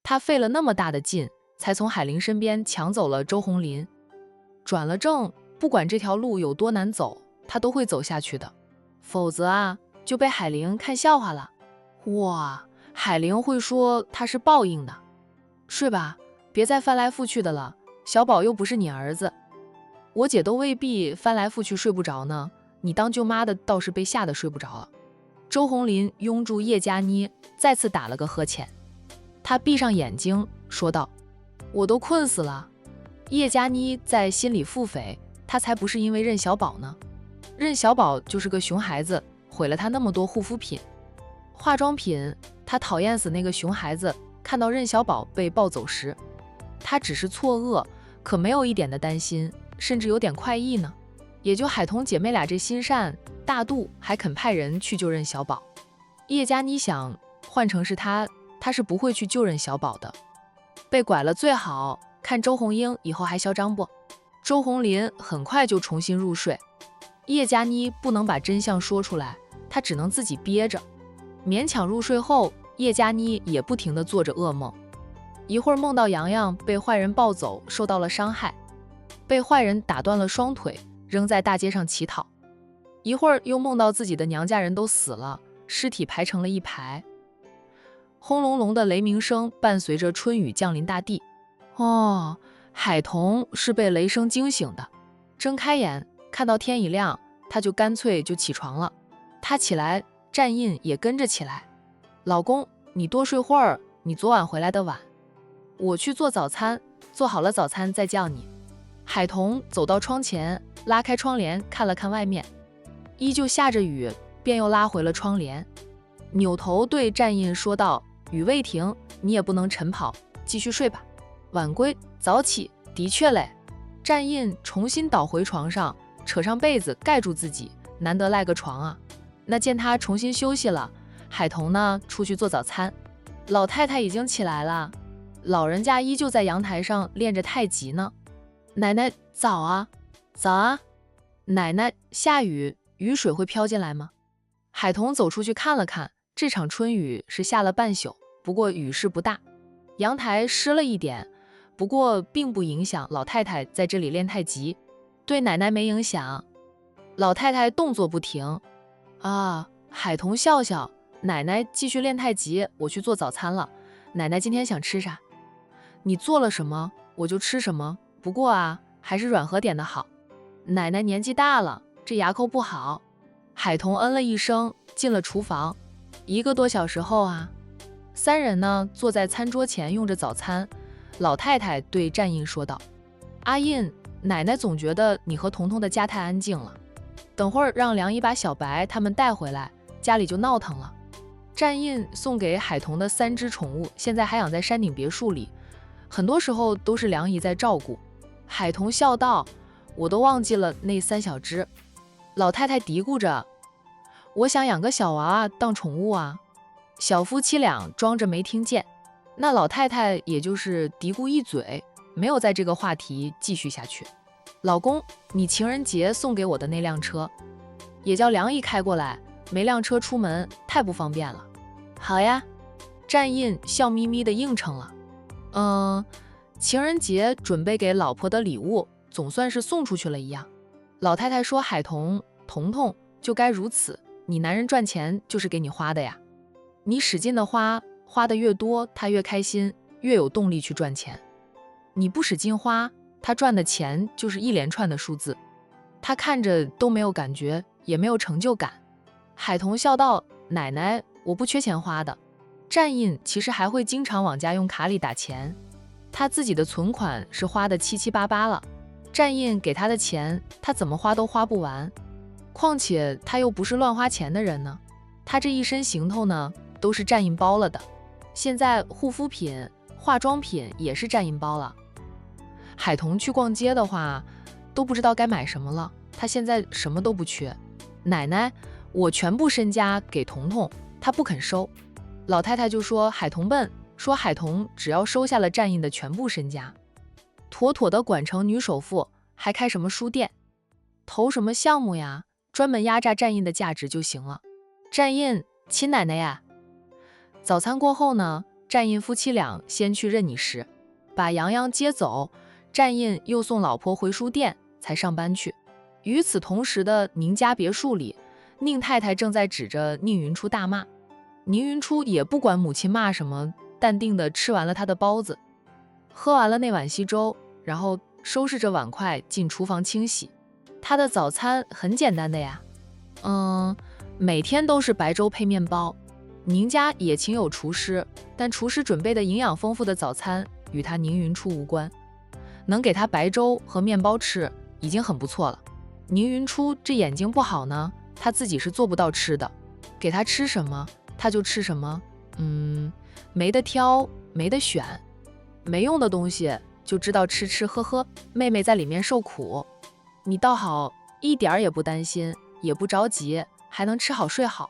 他费了那么大的劲，才从海玲身边抢走了周红林。转了正，不管这条路有多难走，他都会走下去的，否则啊，就被海玲看笑话了。哇，海玲会说他是报应的。睡吧，别再翻来覆去的了，小宝又不是你儿子。我姐都未必翻来覆去睡不着呢，你当舅妈的倒是被吓得睡不着了。周红林拥住叶佳妮，再次打了个呵欠。他闭上眼睛说道：我都困死了。叶佳妮在心里腹诽，他才不是因为任小宝呢，任小宝就是个熊孩子，毁了他那么多护肤品、化妆品。他讨厌死那个熊孩子，看到任小宝被抱走时，他只是错愕，可没有一点的担心，甚至有点快意呢。也就海彤姐妹俩这心善大度，还肯派人去救任小宝。叶佳妮想，换成是他是不会去救任小宝的。被拐了最好，看周红英以后还嚣张不？周红林很快就重新入睡。叶佳妮不能把真相说出来，她只能自己憋着。勉强入睡后，叶佳妮也不停地做着噩梦。一会儿梦到洋洋被坏人抱走，受到了伤害，被坏人打断了双腿，扔在大街上乞讨。一会儿又梦到自己的娘家人都死了，尸体排成了一排。轰隆隆的雷鸣声伴随着春雨降临大地。哦，海彤是被雷声惊醒的。睁开眼，看到天已亮，他就干脆就起床了。他起来，战印也跟着起来。老公，你多睡会儿，你昨晚回来的晚。我去做早餐，做好了早餐再叫你。海彤走到窗前，拉开窗帘看了看外面，依旧下着雨，便又拉回了窗帘，扭头对战印说道：雨未停，你也不能晨跑，继续睡吧，晚归早起。的确嘞。战印重新倒回床上，扯上被子盖住自己，难得赖个床啊。那见他重新休息了，海彤呢出去做早餐。老太太已经起来了，老人家依旧在阳台上练着太极呢。奶奶早啊。早啊。奶奶，下雨，雨水会飘进来吗？海彤走出去看了看，这场春雨是下了半宿，不过雨势不大，阳台湿了一点，不过并不影响老太太在这里练太极，对奶奶没影响。老太太动作不停。啊，海彤笑笑，奶奶继续练太极，我去做早餐了。奶奶今天想吃啥？你做了什么我就吃什么，不过啊，还是软和点的好。奶奶年纪大了，这牙口不好。海彤嗯了一声，进了厨房。1个多小时后啊，三人呢坐在餐桌前用着早餐。老太太对战印说道：阿印，奶奶总觉得你和彤彤的家太安静了，等会儿让梁姨把小白他们带回来，家里就闹腾了。战印送给海彤的3只宠物现在还养在山顶别墅里，很多时候都是梁姨在照顾。海彤笑道：我都忘记了那3小只。老太太嘀咕着：我想养个小娃娃当宠物啊。小夫妻俩装着没听见，那老太太也就是嘀咕一嘴，没有在这个话题继续下去。老公，你情人节送给我的那辆车也叫梁姨开过来，没辆车出门太不方便了。好呀。战印笑眯眯地应承了。情人节准备给老婆的礼物总算是送出去了一样。老太太说海彤、彤彤就该如此，你男人赚钱就是给你花的呀，你使劲的花，花的越多他越开心，越有动力去赚钱。你不使劲花，他赚的钱就是一连串的数字，他看着都没有感觉，也没有成就感。海彤笑道：奶奶，我不缺钱花的。战印其实还会经常往家用卡里打钱，他自己的存款是花的七七八八了，战印给他的钱他怎么花都花不完，况且他又不是乱花钱的人呢。他这一身行头呢都是战印包了的，现在护肤品、化妆品也是战印包了。海彤去逛街的话都不知道该买什么了，他现在什么都不缺。奶奶，我全部身家给彤彤，他不肯收。老太太就说海彤笨，说海彤只要收下了战印的全部身家，妥妥的管成女首富，还开什么书店，投什么项目呀，专门压榨战印的价值就行了。战印，亲奶奶呀。早餐过后呢，战印夫妻俩先去任你时，把洋洋接走，战印又送老婆回书店，才上班去。与此同时的宁家别墅里，宁太太正在指着宁云初大骂。宁云初也不管母亲骂什么，淡定地吃完了她的包子，喝完了那碗稀粥，然后收拾着碗筷进厨房清洗。她的早餐很简单的呀，每天都是白粥配面包。宁家也请有厨师，但厨师准备的营养丰富的早餐与他宁云初无关，能给他白粥和面包吃已经很不错了。宁云初这眼睛不好呢，他自己是做不到吃的，给他吃什么他就吃什么，没得挑没得选，没用的东西就知道吃吃喝喝，妹妹在里面受苦。你倒好，一点也不担心，也不着急，还能吃好睡好。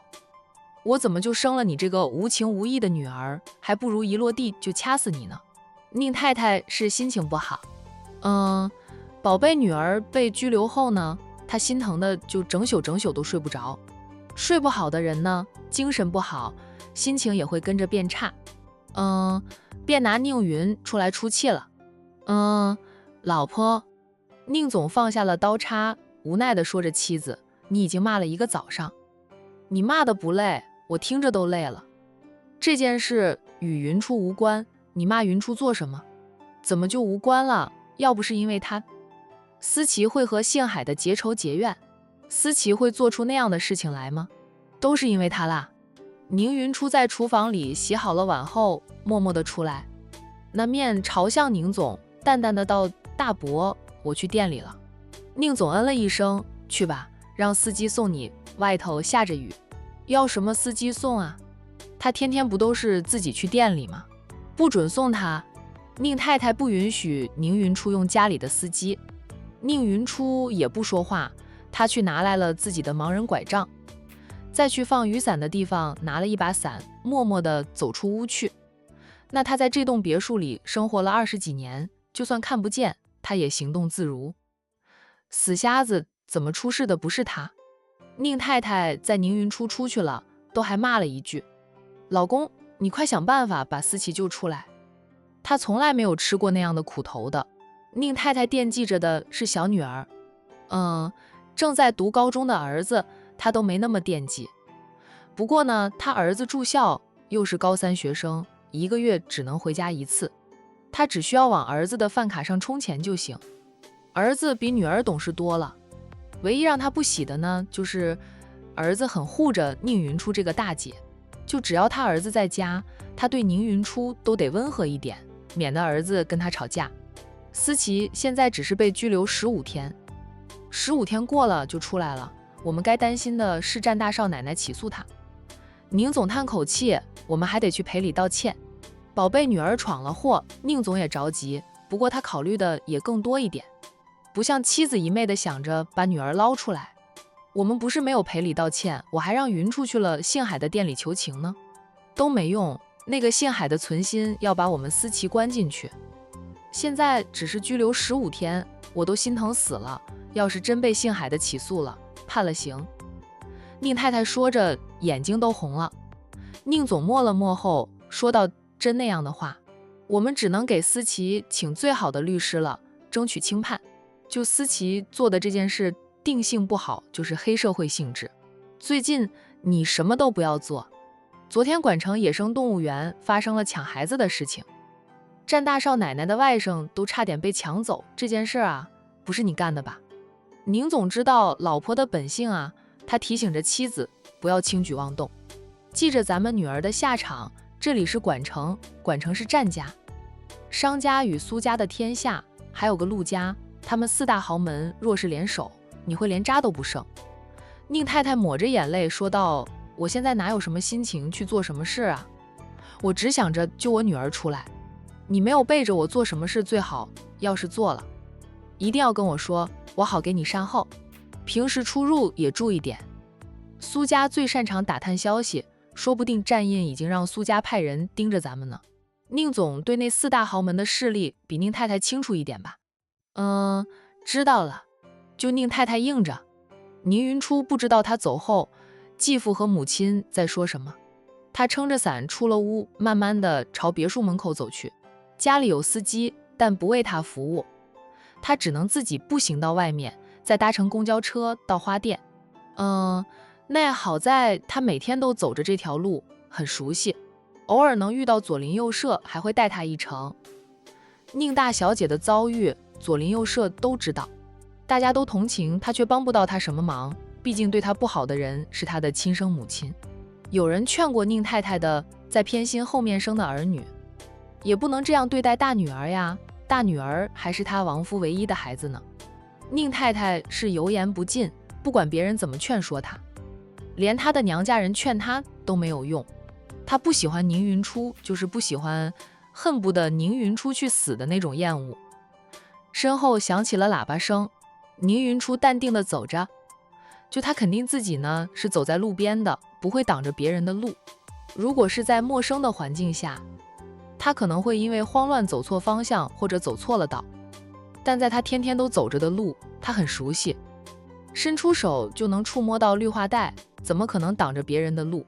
我怎么就生了你这个无情无义的女儿，还不如一落地就掐死你呢？宁太太是心情不好，宝贝女儿被拘留后呢，她心疼的就整宿都睡不着。睡不好的人呢，精神不好，心情也会跟着变差。便拿宁云出来出气了。老婆，宁总放下了刀叉，无奈地说着妻子，你已经骂了一个早上，你骂的不累，我听着都累了。这件事与云初无关，你骂云初做什么？怎么就无关了？要不是因为他，思琪会和信海的结仇结怨，思琪会做出那样的事情来吗？都是因为他啦。宁云初在厨房里洗好了碗后，默默地出来，那面朝向宁总，淡淡的道：大伯，我去店里了。宁总嗯了一声，去吧，让司机送你，外头下着雨。要什么司机送啊？他天天不都是自己去店里吗？不准送他。宁太太不允许宁云初用家里的司机。宁云初也不说话，他去拿来了自己的盲人拐杖，再去放雨伞的地方拿了一把伞，默默地走出屋去。那他在这栋别墅里生活了20几年，就算看不见，他也行动自如。死瞎子怎么出事的不是他？宁太太在宁云初出去了，都还骂了一句：老公，你快想办法把思琪救出来。她从来没有吃过那样的苦头的。宁太太惦记着的是小女儿，正在读高中的儿子，她都没那么惦记。不过呢，她儿子住校，又是高3学生，1个月只能回家1次，她只需要往儿子的饭卡上充钱就行。儿子比女儿懂事多了。唯一让他不喜的呢，就是儿子很护着宁云初这个大姐，就只要他儿子在家，他对宁云初都得温和一点，免得儿子跟他吵架。思琪现在只是被拘留15天，15天过了就出来了，我们该担心的是战大少奶奶起诉他。宁总叹口气，我们还得去赔礼道歉。宝贝女儿闯了祸，宁总也着急，不过他考虑的也更多一点，不像妻子一昧的想着把女儿捞出来。我们不是没有赔礼道歉，我还让云出去了信海的店里求情呢，都没用。那个信海的存心要把我们思琪关进去，现在只是拘留15天，我都心疼死了。要是真被信海的起诉了，判了刑。宁太太说着眼睛都红了。宁总默了默后说道：真那样的话，我们只能给思琪请最好的律师了，争取轻判。就思琪做的这件事定性不好，就是黑社会性质。最近你什么都不要做。昨天管城野生动物园发生了抢孩子的事情，战大少奶奶的外甥都差点被抢走，这件事啊，不是你干的吧？宁总知道老婆的本性啊，他提醒着妻子不要轻举妄动，记着咱们女儿的下场。这里是管城，管城是战家，商家与苏家的天下，还有个陆家，他们4大豪门若是联手，你会连渣都不剩。宁太太抹着眼泪说道：我现在哪有什么心情去做什么事啊？我只想着救我女儿出来。你没有背着我做什么事最好，要是做了，一定要跟我说，我好给你善后。平时出入也注意点。苏家最擅长打探消息，说不定战印已经让苏家派人盯着咱们呢。宁总对那4大豪门的势力比宁太太清楚一点吧？知道了。就宁太太应着。宁云初不知道他走后，继父和母亲在说什么。他撑着伞出了屋，慢慢地朝别墅门口走去。家里有司机，但不为他服务，他只能自己步行到外面，再搭乘公交车到花店。那好在他每天都走着这条路，很熟悉，偶尔能遇到左邻右舍，还会带他一程。宁大小姐的遭遇，左邻右舍都知道，大家都同情她，却帮不到她什么忙，毕竟对她不好的人是她的亲生母亲。有人劝过宁太太的，在偏心后面生的儿女，也不能这样对待大女儿呀，大女儿还是她亡夫唯一的孩子呢。宁太太是油盐不进，不管别人怎么劝说她，连她的娘家人劝她都没有用。她不喜欢宁云初，就是不喜欢，恨不得宁云初去死的那种厌恶。身后响起了喇叭声，宁云初淡定地走着，就他肯定自己呢是走在路边的，不会挡着别人的路。如果是在陌生的环境下，他可能会因为慌乱走错方向或者走错了道，但在他天天都走着的路，他很熟悉，伸出手就能触摸到绿化带，怎么可能挡着别人的路？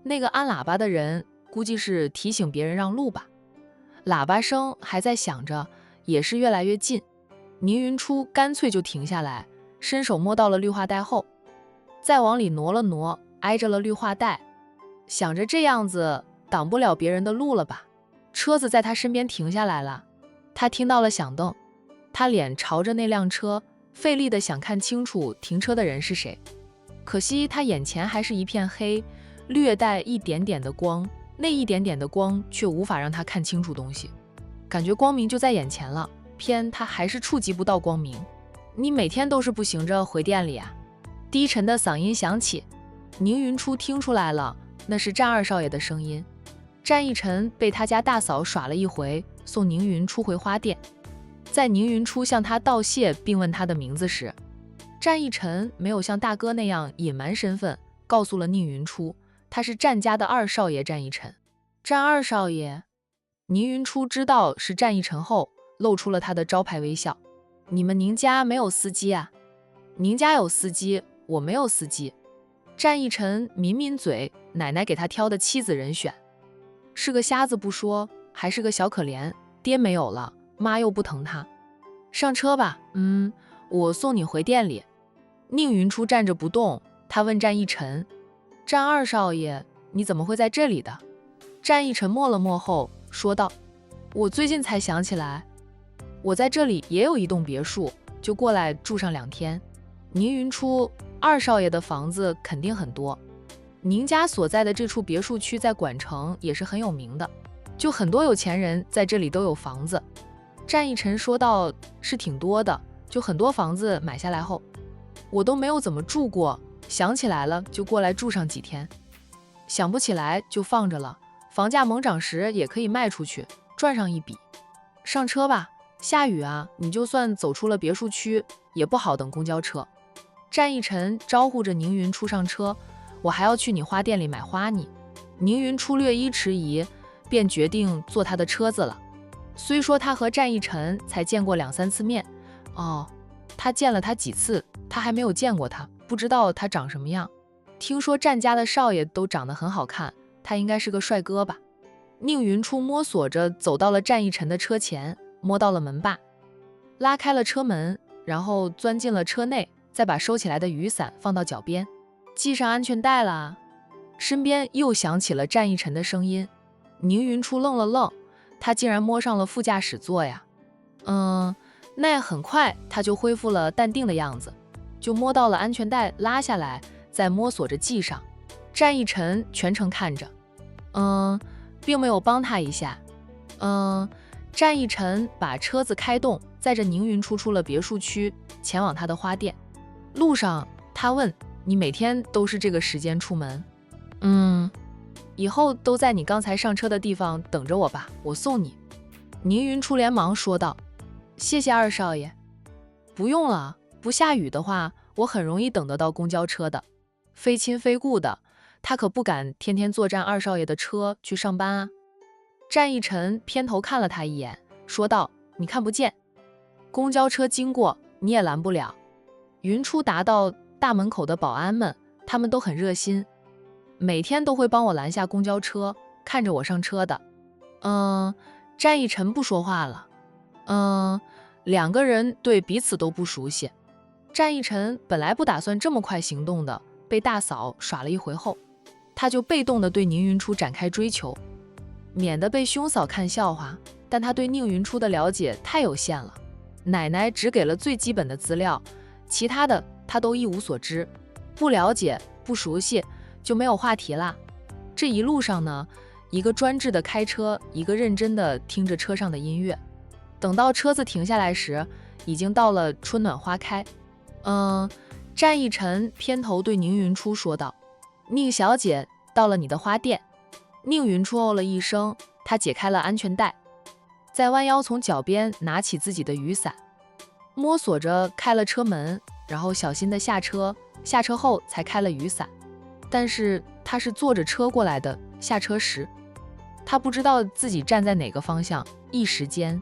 那个按喇叭的人估计是提醒别人让路吧。喇叭声还在响着，也是越来越近。宁云初干脆就停下来，伸手摸到了绿化带后，再往里挪了挪，挨着了绿化带，想着这样子挡不了别人的路了吧。车子在他身边停下来了，他听到了响动，他脸朝着那辆车，费力的想看清楚停车的人是谁。可惜他眼前还是一片黑，略带一点点的光，那一点点的光却无法让他看清楚东西，感觉光明就在眼前了，偏他还是触及不到光明。你每天都是步行着回店里啊？低沉的嗓音响起，宁云初听出来了，那是战二少爷的声音。战一晨被他家大嫂耍了一回，送宁云初回花店。在宁云初向他道谢并问他的名字时，战一晨没有像大哥那样隐瞒身份，告诉了宁云初他是战家的二少爷战一晨。战二少爷，宁云初知道是战一晨后，露出了他的招牌微笑。你们宁家没有司机啊？宁家有司机，我没有司机。战一晨抿抿嘴，奶奶给他挑的妻子人选，是个瞎子不说，还是个小可怜，爹没有了，妈又不疼他。上车吧，我送你回店里。宁云初站着不动，他问战一晨，战二少爷，你怎么会在这里的？战一晨默了默后说道，我最近才想起来，我在这里也有一栋别墅，就过来住上2天。宁云初，二少爷的房子肯定很多，宁家所在的这处别墅区在管城也是很有名的，就很多有钱人在这里都有房子。战一晨说道，是挺多的，就很多房子买下来后，我都没有怎么住过，想起来了就过来住上几天，想不起来就放着了，房价猛涨时也可以卖出去，赚上一笔。上车吧，下雨啊，你就算走出了别墅区，也不好等公交车。战一晨招呼着宁云初上车，我还要去你花店里买花呢。宁云初略一迟疑，便决定坐他的车子了。虽说他和战一晨才见过2、3次面，他见了他几次，他还没有见过他，不知道他长什么样。听说战家的少爷都长得很好看，他应该是个帅哥吧。宁云初摸索着走到了战一晨的车前，摸到了门把，拉开了车门，然后钻进了车内，再把收起来的雨伞放到脚边，系上安全带啦。身边又响起了战一晨的声音。宁云初愣了愣，他竟然摸上了副驾驶座呀。那很快他就恢复了淡定的样子，就摸到了安全带，拉下来，再摸索着系上。战一晨全程看着，并没有帮他一下。战一晨把车子开动，载着宁云初出了别墅区，前往他的花店。路上他问，你每天都是这个时间出门？以后都在你刚才上车的地方等着我吧，我送你。宁云初连忙说道，谢谢二少爷。不用了，不下雨的话，我很容易等得到公交车的。非亲非故的，他可不敢天天坐战二少爷的车去上班啊。战一晨偏头看了他一眼，说道，你看不见，公交车经过你也拦不了。云初答到大门口的保安们，他们都很热心。每天都会帮我拦下公交车，看着我上车的。战逸晨不说话了。两个人对彼此都不熟悉。战逸晨本来不打算这么快行动的，被大嫂耍了一回后，他就被动的对宁云初展开追求，免得被兄嫂看笑话。但他对宁云初的了解太有限了，奶奶只给了最基本的资料，其他的他都一无所知，不了解不熟悉就没有话题啦。这一路上呢，一个专制的开车，一个认真的听着车上的音乐。等到车子停下来时，已经到了春暖花开。战逸晨偏头对宁云初说道：“宁小姐，到了你的花店。”宁云初哦了一声，她解开了安全带，再弯腰从脚边拿起自己的雨伞，摸索着开了车门，然后小心的下车，下车后才开了雨伞。但是她是坐着车过来的，下车时她不知道自己站在哪个方向，一时间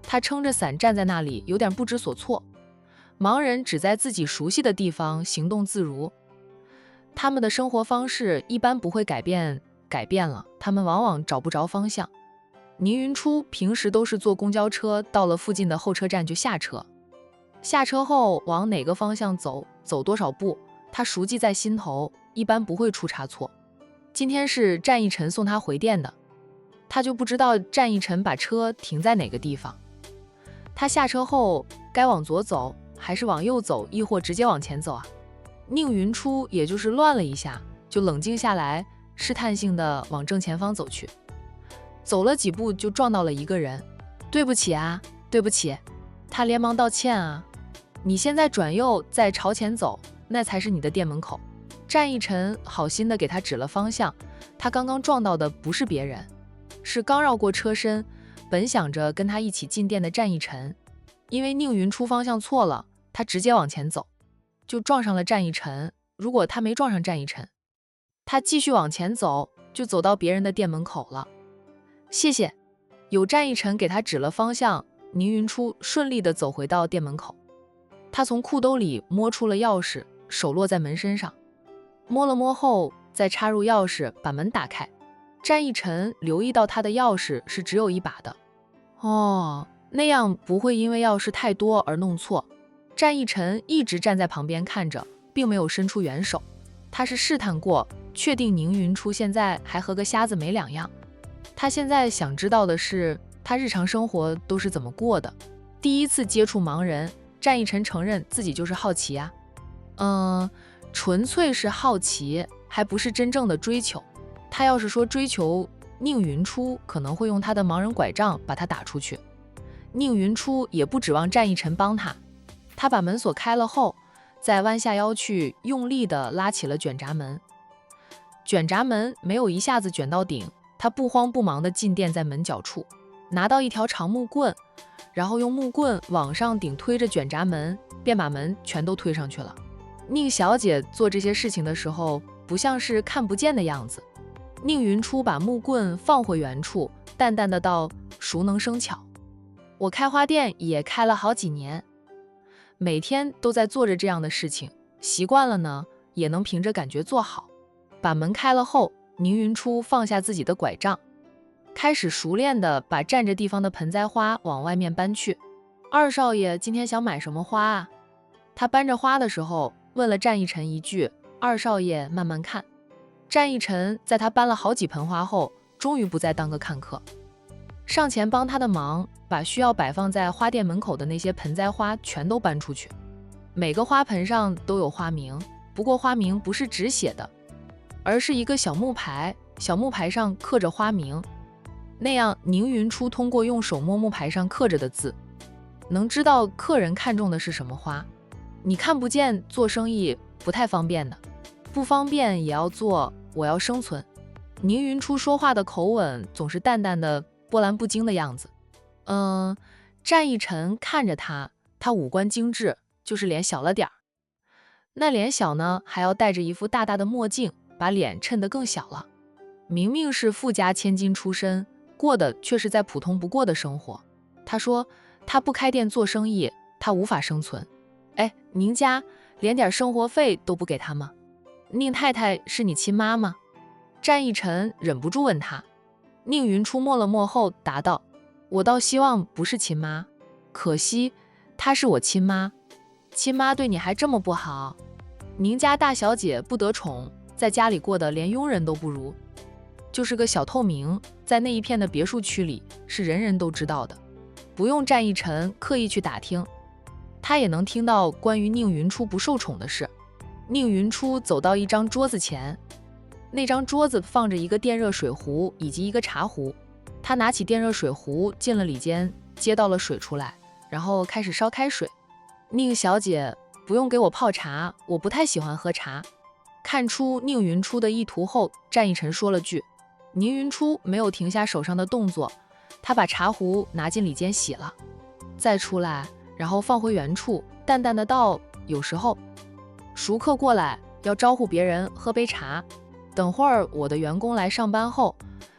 她撑着伞站在那里，有点不知所措。盲人只在自己熟悉的地方行动自如，他们的生活方式一般不会改变了，他们往往找不着方向。宁云初平时都是坐公交车，到了附近的候车站就下车，下车后往哪个方向走，走多少步，他熟记在心头，一般不会出差错。今天是战逸晨送他回店的，他就不知道战逸晨把车停在哪个地方。他下车后该往左走还是往右走，亦或直接往前走啊？宁云初也就是乱了一下，就冷静下来，试探性的往正前方走去。走了几步就撞到了一个人。对不起啊，对不起。他连忙道歉啊。你现在转右再朝前走，那才是你的店门口。战逸晨好心的给他指了方向，他刚刚撞到的不是别人，是刚绕过车身，本想着跟他一起进店的战逸晨。因为宁云初方向错了，他直接往前走，就撞上了战逸晨。如果他没撞上战逸晨，他继续往前走，就走到别人的店门口了。谢谢。有战逸晨给他指了方向，宁云初顺利地走回到店门口。他从裤兜里摸出了钥匙，手落在门身上，摸了摸后再插入钥匙把门打开。战逸晨留意到他的钥匙是只有一把的，那样不会因为钥匙太多而弄错。战逸晨一直站在旁边看着，并没有伸出援手，他是试探过，确定宁云初现在还和个瞎子没两样。他现在想知道的是，他日常生活都是怎么过的。第一次接触盲人，战逸晨承认自己就是好奇呀。纯粹是好奇，还不是真正的追求。他要是说追求，宁云初可能会用他的盲人拐杖把他打出去。宁云初也不指望战逸晨帮他，他把门锁开了后，再弯下腰去，用力地拉起了卷闸门。卷闸门没有一下子卷到顶，他不慌不忙地进店，在门角处拿到一条长木棍，然后用木棍往上顶推着卷闸门，便把门全都推上去了。宁小姐做这些事情的时候，不像是看不见的样子。宁云初把木棍放回原处，淡淡的道：“熟能生巧。我开花店也开了好几年，每天都在做着这样的事情，习惯了呢，也能凭着感觉做好。”把门开了后，宁云初放下自己的拐杖，开始熟练地把占着地方的盆栽花往外面搬去。二少爷今天想买什么花啊？他搬着花的时候问了战逸晨一句。二少爷慢慢看。战逸晨在他搬了好几盆花后，终于不再当个看客，上前帮他的忙，把需要摆放在花店门口的那些盆栽花全都搬出去。每个花盆上都有花名，不过花名不是纸写的，而是一个小木牌，小木牌上刻着花名。那样宁云初通过用手摸木牌上刻着的字，能知道客人看中的是什么花。你看不见，做生意不太方便的，不方便也要做，我要生存。宁云初说话的口吻总是淡淡的，波澜不惊的样子。战逸晨看着他，他五官精致，就是脸小了点儿。那脸小呢，还要戴着一副大大的墨镜，把脸衬得更小了。明明是富家千金出身，过的却是再普通不过的生活。他说他不开店做生意，他无法生存。您家连点生活费都不给他吗？宁太太是你亲妈吗？战义臣忍不住问他。宁云初默了默后答道：我倒希望不是亲妈，可惜她是我亲妈。亲妈对你还这么不好，宁家大小姐不得宠，在家里过得连佣人都不如，就是个小透明，在那一片的别墅区里是人人都知道的，不用战义臣刻意去打听，他也能听到关于宁云初不受宠的事。宁云初走到一张桌子前，那张桌子放着一个电热水壶以及一个茶壶，他拿起电热水壶进了里间，接到了水出来，然后开始烧开水。宁小姐，不用给我泡茶，我不太喜欢喝茶。看出宁云初的意图后，战义臣说了句。宁云初没有停下手上的动作，他把茶壶拿进里间洗了，再出来，然后放回原处，淡淡的道：有时候熟客过来要招呼别人喝杯茶，等会儿我的员工来上班后，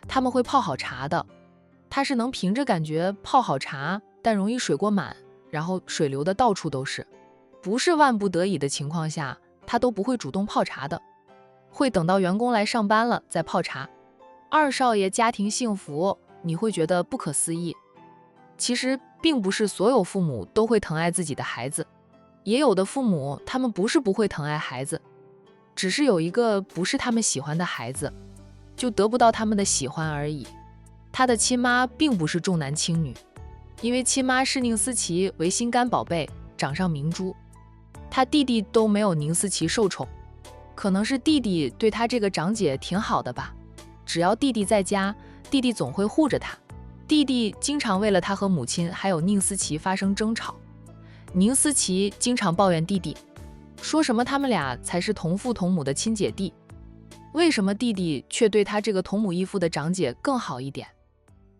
他们会泡好茶的。他是能凭着感觉泡好茶，但容易水过满，然后水流的到处都是，不是万不得已的情况下，他都不会主动泡茶的，会等到员工来上班了再泡茶。二少爷家庭幸福，你会觉得不可思议。其实并不是所有父母都会疼爱自己的孩子，也有的父母他们不是不会疼爱孩子，只是有一个不是他们喜欢的孩子，就得不到他们的喜欢而已。他的亲妈并不是重男轻女，因为亲妈视宁思琪为心肝宝贝，掌上明珠，他弟弟都没有宁思琪受宠，可能是弟弟对他这个长姐挺好的吧。只要弟弟在家，弟弟总会护着他。弟弟经常为了他和母亲还有宁思琪发生争吵，宁思琪经常抱怨弟弟，说什么他们俩才是同父同母的亲姐弟，为什么弟弟却对他这个同母异父的长姐更好一点。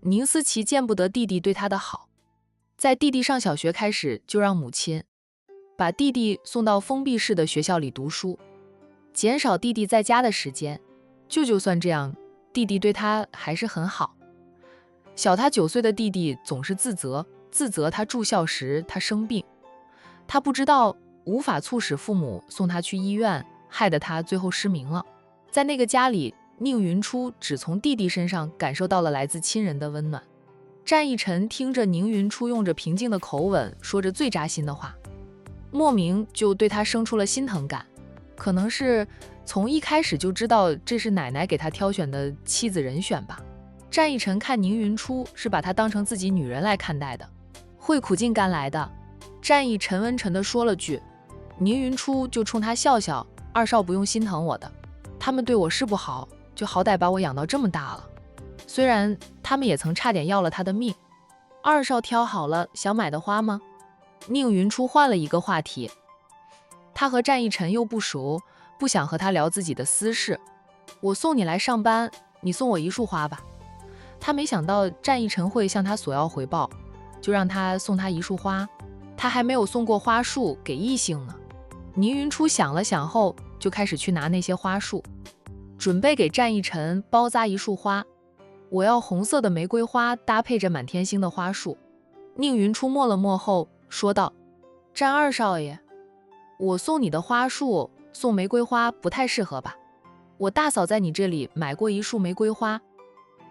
宁思琪见不得弟弟对他的好，在弟弟上小学开始就让母亲把弟弟送到封闭式的学校里读书，减少弟弟在家的时间。就算这样，弟弟对他还是很好。小他9岁的弟弟总是自责他住校时他生病，他不知道无法促使父母送他去医院，害得他最后失明了。在那个家里，宁云初只从弟弟身上感受到了来自亲人的温暖。战义臣听着宁云初用着平静的口吻说着最扎心的话，莫名就对他生出了心疼感，可能是从一开始就知道这是奶奶给他挑选的妻子人选吧。战义臣看宁云初是把她当成自己女人来看待的，会苦尽甘来的。战义沉温沉地说了句，宁云初就冲他笑笑，二少不用心疼我的，他们对我是不好，就好歹把我养到这么大了，虽然他们也曾差点要了他的命。二少挑好了想买的花吗？宁云初换了一个话题，他和战义臣又不熟，不想和他聊自己的私事。我送你来上班，你送我一束花吧。他没想到战义臣会向他索要回报，就让他送他一束花。他还没有送过花束给异性呢。宁云初想了想后，就开始去拿那些花束，准备给战义臣包扎一束花。我要红色的玫瑰花搭配着满天星的花束。宁云初默了默后说道，战二少爷，我送你的花束送玫瑰花不太适合吧？我大嫂在你这里买过一束玫瑰花，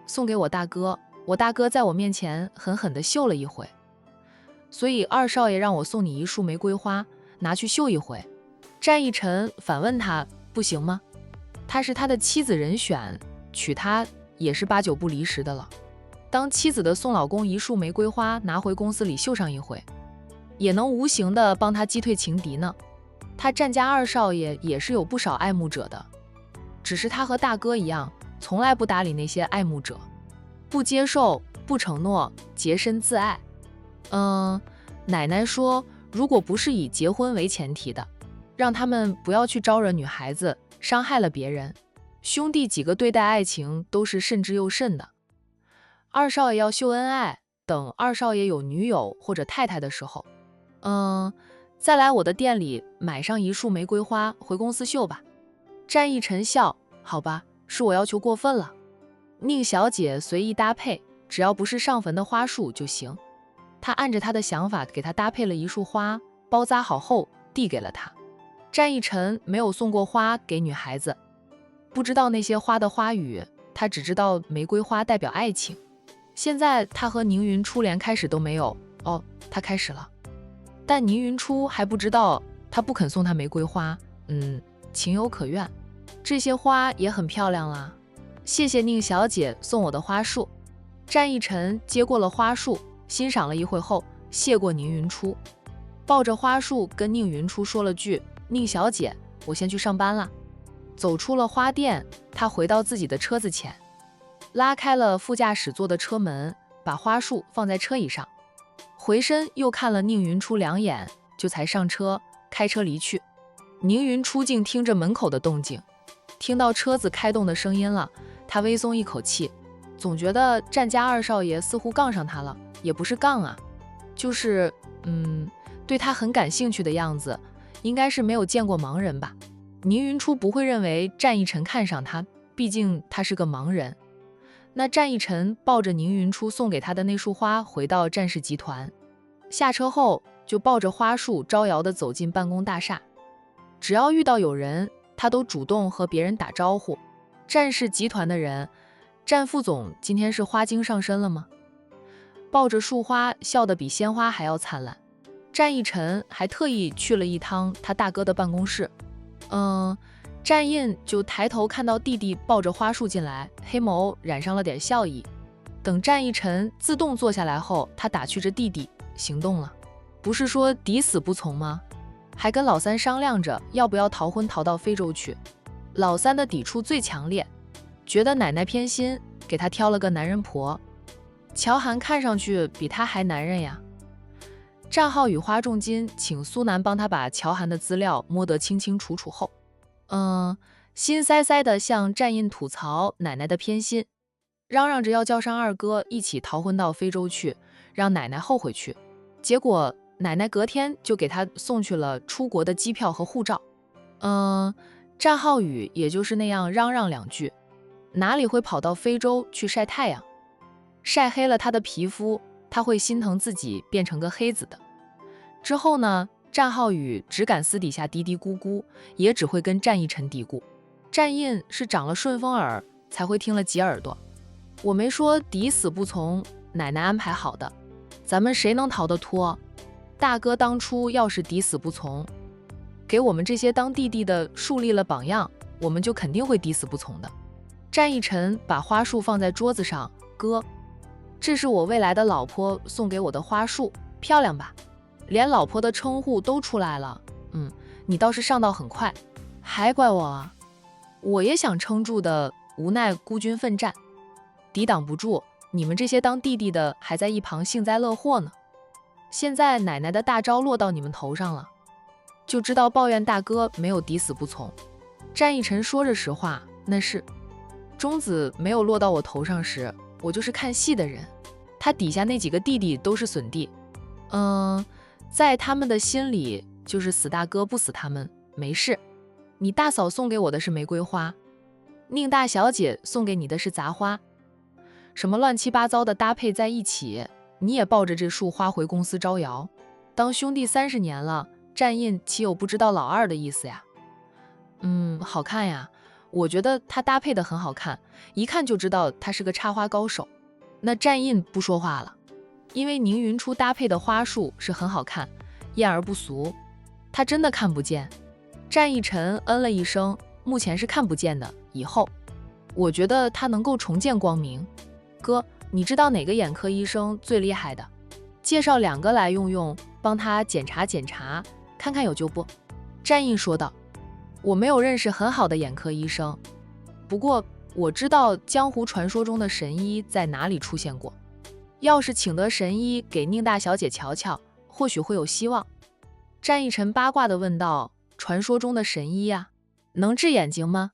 送给我大哥，我大哥在我面前狠狠地秀了一回，所以二少爷让我送你一束玫瑰花，拿去秀一回。战义臣反问他，不行吗？他是他的妻子人选，娶她也是8、9不离十的了。当妻子的送老公一束玫瑰花拿回公司里秀上一回，也能无形地帮他击退情敌呢。他战家二少爷也是有不少爱慕者的，只是他和大哥一样，从来不搭理那些爱慕者，不接受，不承诺，洁身自爱。奶奶说，如果不是以结婚为前提的，让他们不要去招惹女孩子，伤害了别人。兄弟几个对待爱情都是慎之又慎的。二少爷要秀恩爱，等二少爷有女友或者太太的时候，再来我的店里买上一束玫瑰花回公司秀吧。战义臣笑，好吧，是我要求过分了。宁小姐随意搭配，只要不是上坟的花束就行。他按着他的想法给他搭配了一束花，包扎好后递给了他。战义臣没有送过花给女孩子，不知道那些花的花语，他只知道玫瑰花代表爱情。现在他和宁云初连开始都没有，他开始了，但宁云初还不知道他不肯送他玫瑰花，情有可原。这些花也很漂亮啦，谢谢宁小姐送我的花束。战逸晨接过了花束，欣赏了一会后，谢过宁云初，抱着花束跟宁云初说了句：“宁小姐，我先去上班了。”走出了花店，他回到自己的车子前，拉开了副驾驶座的车门，把花束放在车椅上，回身又看了宁云初两眼，就才上车，开车离去。宁云初竟听着门口的动静，听到车子开动的声音了，他微松一口气，总觉得战家二少爷似乎杠上他了，也不是杠啊，就是对他很感兴趣的样子，应该是没有见过盲人吧。宁云初不会认为战逸晨看上他，毕竟他是个盲人。那战逸晨抱着宁云初送给他的那束花回到战氏集团，下车后就抱着花束招摇地走进办公大厦，只要遇到有人，他都主动和别人打招呼。战氏集团的人，战副总今天是花精上身了吗？抱着束花笑得比鲜花还要灿烂。战逸晨还特意去了一趟他大哥的办公室，战印就抬头看到弟弟抱着花束进来，黑眸染上了点笑意。等战逸晨自动坐下来后，他打趣着弟弟行动了，不是说抵死不从吗？还跟老三商量着要不要逃婚逃到非洲去。老三的抵触最强烈，觉得奶奶偏心，给他挑了个男人婆。乔涵看上去比他还男人呀。战浩宇花重金请苏南帮他把乔涵的资料摸得清清楚楚后，心塞塞的向战印吐槽奶奶的偏心，嚷嚷着要叫上二哥一起逃婚到非洲去，让奶奶后悔去。结果奶奶隔天就给他送去了出国的机票和护照。战浩宇也就是那样嚷嚷两句，哪里会跑到非洲去晒太阳？晒黑了他的皮肤，他会心疼自己变成个黑子的。之后呢，战浩宇只敢私底下嘀嘀咕咕，也只会跟战逸晨嘀咕。战印是长了顺风耳才会听了几耳朵。我没说抵死不从，奶奶安排好的，咱们谁能逃得脱？大哥当初要是抵死不从，给我们这些当弟弟的树立了榜样，我们就肯定会抵死不从的。战逸晨把花束放在桌子上，哥，这是我未来的老婆送给我的花束，漂亮吧？连老婆的称呼都出来了。你倒是上道很快，还怪我啊？我也想撑住的，无奈孤军奋战，抵挡不住。你们这些当弟弟的还在一旁幸灾乐祸呢。现在奶奶的大招落到你们头上了，就知道抱怨大哥没有抵死不从。战逸晨说着实话，那是中子没有落到我头上时，我就是看戏的人，他底下那几个弟弟都是损弟，在他们的心里就是死大哥不死他们没事。你大嫂送给我的是玫瑰花，宁大小姐送给你的是杂花，什么乱七八糟的搭配在一起，你也抱着这束花回公司招摇，当兄弟30年了，战印岂有不知道老二的意思呀？好看呀，我觉得他搭配的很好看，一看就知道他是个插花高手。那战印不说话了，因为宁云初搭配的花束是很好看，艳而不俗，他真的看不见。战逸晨嗯了一声，目前是看不见的，以后我觉得他能够重见光明。哥，你知道哪个眼科医生最厉害的？介绍2个来用用，帮他检查检查，看看有救不？战印说道。我没有认识很好的眼科医生，不过我知道江湖传说中的神医在哪里出现过，要是请得神医给宁大小姐瞧瞧，或许会有希望。战逸晨八卦地问道，传说中的神医啊，能治眼睛吗？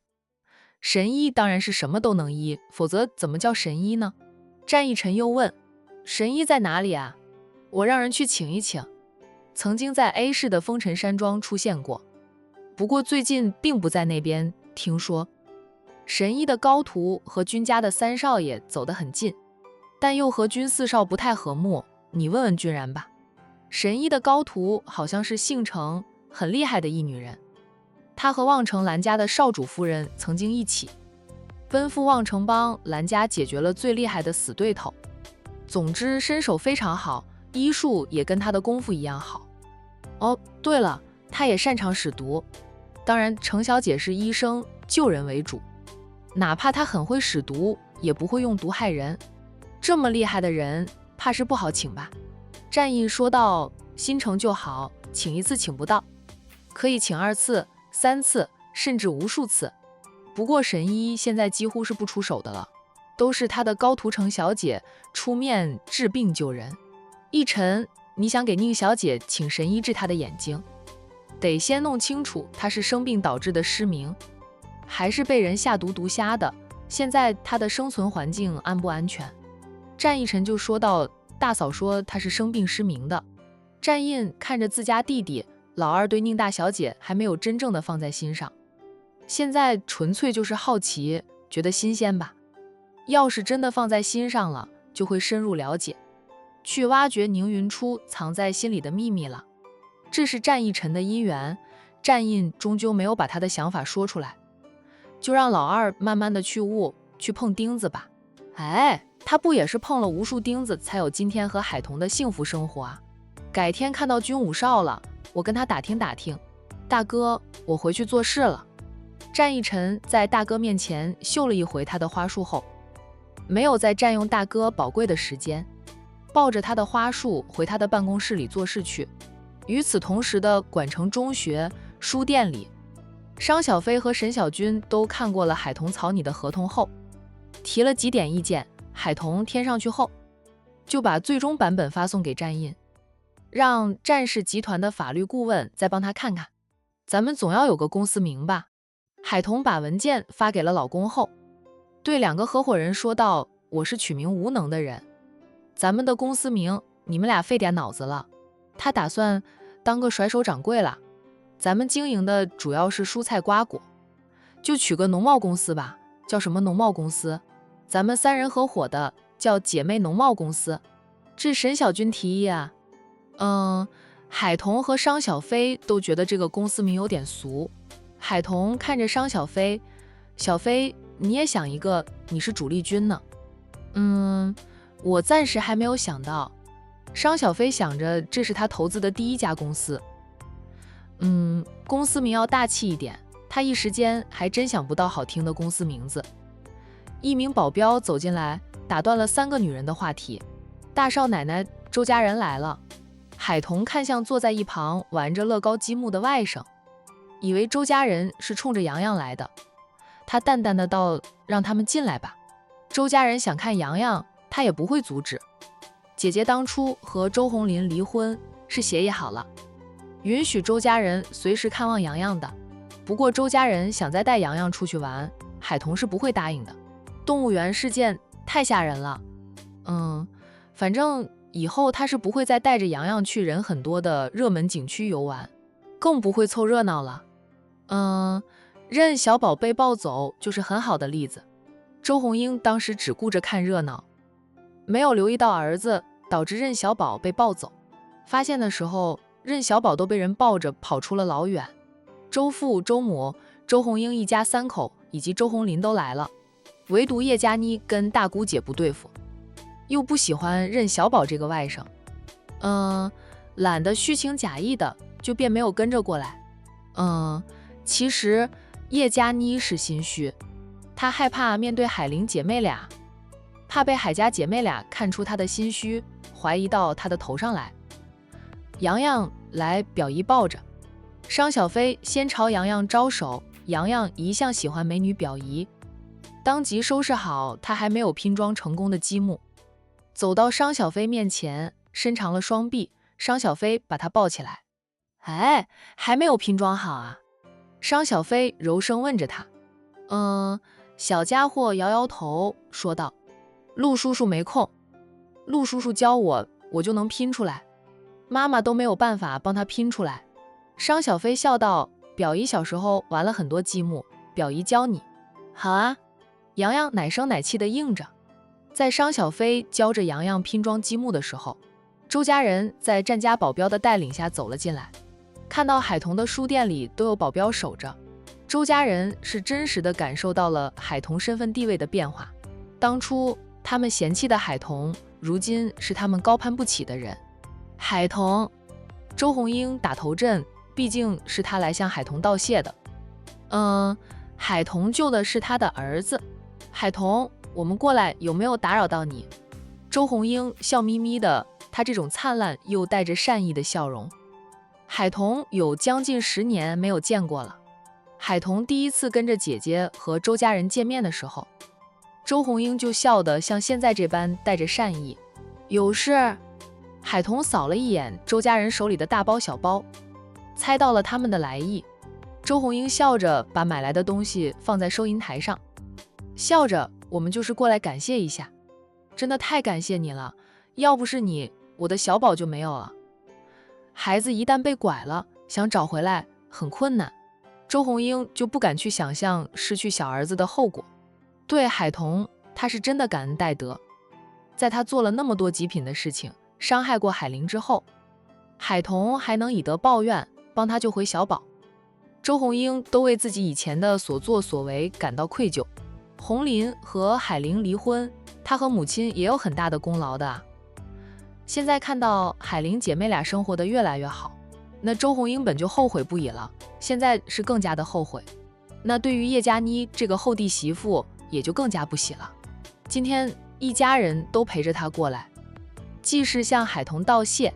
神医当然是什么都能医，否则怎么叫神医呢？战逸晨又问，神医在哪里啊？我让人去请一请，曾经在 A 市的风尘山庄出现过，不过最近并不在那边。听说神医的高徒和君家的3少爷走得很近，但又和君4少不太和睦，你问问君然吧。神医的高徒好像是姓程很厉害的一女人。他和望城兰家的少主夫人曾经一起奔赴望城帮兰家解决了最厉害的死对头。总之身手非常好，医术也跟他的功夫一样好。哦，对了，他也擅长使毒。当然程小姐是医生，救人为主，哪怕他很会使毒，也不会用毒害人。这么厉害的人，怕是不好请吧？战役说道，新成就好，请一次请不到，可以请2次、3次，甚至无数次。不过神医现在几乎是不出手的了，都是他的高屠城小姐出面治病救人。奕晨，你想给宁小姐请神医治她的眼睛，得先弄清楚她是生病导致的失明，还是被人下毒毒瞎的。现在她的生存环境安不安全？战奕晨就说道，大嫂说她是生病失明的。战印看着自家弟弟，老二对宁大小姐还没有真正的放在心上，现在纯粹就是好奇，觉得新鲜吧。要是真的放在心上了，就会深入了解，去挖掘宁云初藏在心里的秘密了。这是战奕晨的姻缘，战印终究没有把他的想法说出来，就让老二慢慢的去悟，去碰钉子吧。哎，他不也是碰了无数钉子，才有今天和海童的幸福生活啊。改天看到军武少了，我跟他打听打听。大哥，我回去做事了。战奕晨在大哥面前秀了一回他的花束后，没有再占用大哥宝贵的时间，抱着他的花束回他的办公室里做事去。与此同时的管城中学书店里，商小飞和沈小军都看过了海童草拟的合同后，提了几点意见，海童填上去后，就把最终版本发送给战印，让战氏集团的法律顾问再帮他看看。咱们总要有个公司名吧。海童把文件发给了老公后，对2个合伙人说道，我是取名无能的人，咱们的公司名你们俩费点脑子了。他打算当个甩手掌柜了，咱们经营的主要是蔬菜瓜果，就取个农贸公司吧，叫什么农贸公司？咱们3人合伙的，叫姐妹农贸公司。这沈小军提议啊。海童和商小飞都觉得这个公司名有点俗。海童看着商小飞，小飞你也想一个，你是主力军呢。我暂时还没有想到。商小飞想着这是他投资的第1家公司，公司名要大气一点，他一时间还真想不到好听的公司名字。一名保镖走进来，打断了3个女人的话题。大少奶奶，周家人来了。海童看向坐在一旁玩着乐高积木的外甥，以为周家人是冲着洋洋来的，他淡淡的道，让他们进来吧。周家人想看洋洋，他也不会阻止。姐姐当初和周红林离婚是协议好了，允许周家人随时看望洋洋的。不过周家人想再带洋洋出去玩，海童是不会答应的。动物园事件太吓人了，反正以后他是不会再带着洋洋去人很多的热门景区游玩，更不会凑热闹了。任小宝被抱走就是很好的例子。周红英当时只顾着看热闹，没有留意到儿子，导致任小宝被抱走。发现的时候，任小宝都被人抱着跑出了老远。周父、周母、周红英一家3口以及周红林都来了，唯独叶佳妮跟大姑姐不对付，又不喜欢任小宝这个外甥，懒得虚情假意的，就便没有跟着过来。其实叶佳妮是心虚，她害怕面对海玲姐妹俩，怕被海家姐妹俩看出她的心虚，怀疑到她的头上来。洋洋来，表姨抱着。商小飞先朝洋洋招手，洋洋一向喜欢美女表姨，当即收拾好他还没有拼装成功的积木，走到商小飞面前，伸长了双臂。商小飞把他抱起来。哎，还没有拼装好啊？商小飞柔声问着他。小家伙摇摇头说道，陆叔叔没空，陆叔叔教我，我就能拼出来，妈妈都没有办法帮他拼出来。商小飞笑道，表姨小时候玩了很多积木，表姨教你。好啊。洋洋奶声奶气地应着。在商小飞教着洋洋拼装积木的时候，周家人在战家保镖的带领下走了进来，看到海童的书店里都有保镖守着，周家人是真实的感受到了海童身份地位的变化。当初他们嫌弃的海童，如今是他们高攀不起的人。海童，周红英打头阵，毕竟是他来向海童道谢的。海童救的是他的儿子。海童，我们过来，有没有打扰到你？周红英笑眯眯的，她这种灿烂又带着善意的笑容。海童有将近10年没有见过了。海童第一次跟着姐姐和周家人见面的时候，周红英就笑得像现在这般带着善意。有事？海童扫了一眼周家人手里的大包小包，猜到了他们的来意。周红英笑着把买来的东西放在收银台上，笑着，我们就是过来感谢一下，真的太感谢你了，要不是你，我的小宝就没有了。孩子一旦被拐了，想找回来很困难，周红英就不敢去想象失去小儿子的后果。对海童，他是真的感恩戴德。在他做了那么多极品的事情，伤害过海玲之后，海童还能以德报怨，帮他救回小宝。周红英都为自己以前的所作所为感到愧疚。红林和海玲离婚，她和母亲也有很大的功劳的啊。现在看到海玲姐妹俩生活得越来越好，那周红英本就后悔不已了，现在是更加的后悔。那对于叶佳妮这个后弟媳妇也就更加不喜了。今天一家人都陪着她过来，既是向海童道谢，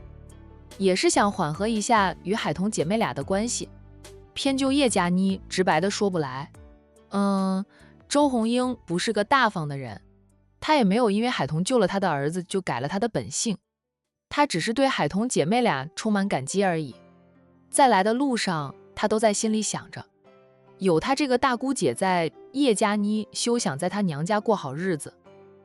也是想缓和一下与海童姐妹俩的关系。偏就叶佳妮直白的说不来。周红英不是个大方的人，她也没有因为海童救了她的儿子就改了她的本性，她只是对海童姐妹俩充满感激而已。在来的路上，她都在心里想着，有她这个大姑姐在，叶佳妮休想在她娘家过好日子。